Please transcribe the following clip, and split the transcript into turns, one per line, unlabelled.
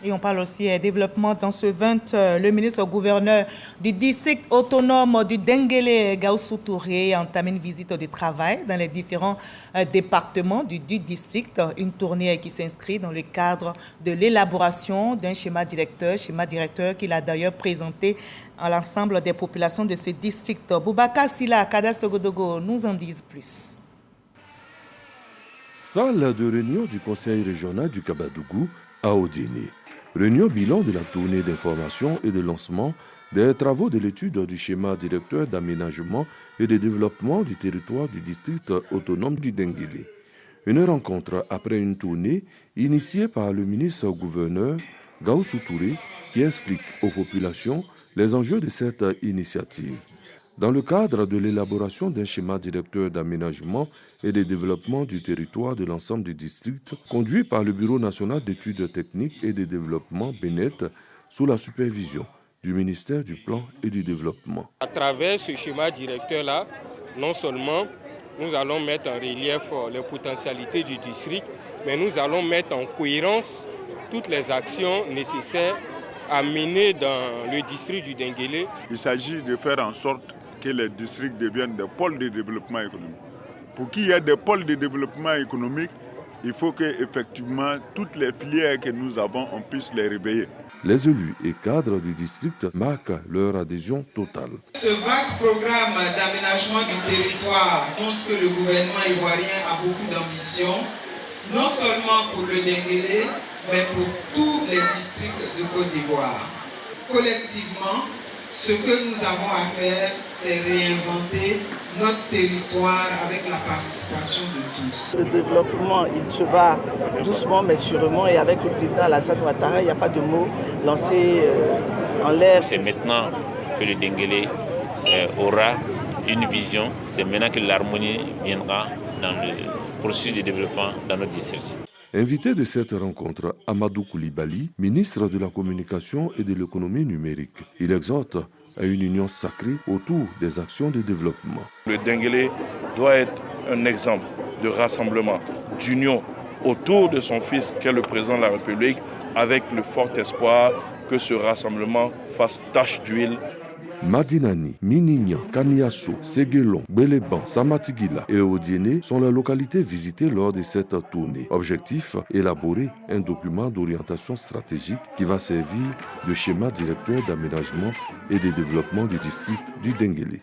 Et on parle aussi développement dans ce 20. Le ministre-gouverneur du district autonome du Denguélé, Gaoussou Touré, a entamé une visite de travail dans les différents départements du district. Une tournée qui s'inscrit dans le cadre de l'élaboration d'un schéma directeur qu'il a d'ailleurs présenté à l'ensemble des populations de ce district. Boubacar Silla, Kada Sogodogo, nous en disent plus.
Salle de réunion du conseil régional du Kabadougou à Odiéné. Réunion bilan de la tournée d'information et de lancement des travaux de l'étude du schéma directeur d'aménagement et de développement du territoire du district autonome du Denguélé. Une rencontre après une tournée initiée par le ministre-gouverneur Gaoussou Touré qui explique aux populations les enjeux de cette initiative. Dans le cadre de l'élaboration d'un schéma directeur d'aménagement et de développement du territoire de l'ensemble du district, conduit par le Bureau national d'études techniques et de développement BNET, sous la supervision du ministère du Plan et du Développement.
À travers ce schéma directeur-là, non seulement nous allons mettre en relief les potentialités du district, mais nous allons mettre en cohérence toutes les actions nécessaires à mener dans le district du Denguélé.
Il s'agit de faire en sorte que les districts deviennent des pôles de développement économique. Pour qu'il y ait des pôles de développement économique, il faut que effectivement toutes les filières que nous avons, on puisse les réveiller.
Les élus et cadres du district marquent leur adhésion totale.
Ce vaste programme d'aménagement du territoire montre que le gouvernement ivoirien a beaucoup d'ambition, non seulement pour le Denguélé, mais pour tous les districts de Côte d'Ivoire. Collectivement, ce que nous avons à faire, c'est réinventer notre territoire avec la participation de tous.
Le développement, il se va doucement mais sûrement, et avec le président Alassane Ouattara, il n'y a pas de mots lancés en l'air.
C'est maintenant que le Denguélé aura une vision, c'est maintenant que l'harmonie viendra dans le processus de développement dans notre district.
Invité de cette rencontre, Amadou Koulibaly, ministre de la Communication et de l'Économie numérique. Il exhorte à une union sacrée autour des actions de développement.
Le Denguélé doit être un exemple de rassemblement, d'union autour de son fils qu'est le président de la République, avec le fort espoir que ce rassemblement fasse tache d'huile.
Madinani, Minignan, Kaniasso, Séguélon, Béléban, Samatigila et Odiéné sont les localités visitées lors de cette tournée. Objectif, élaborer un document d'orientation stratégique qui va servir de schéma directeur d'aménagement et de développement du district du Denguélé.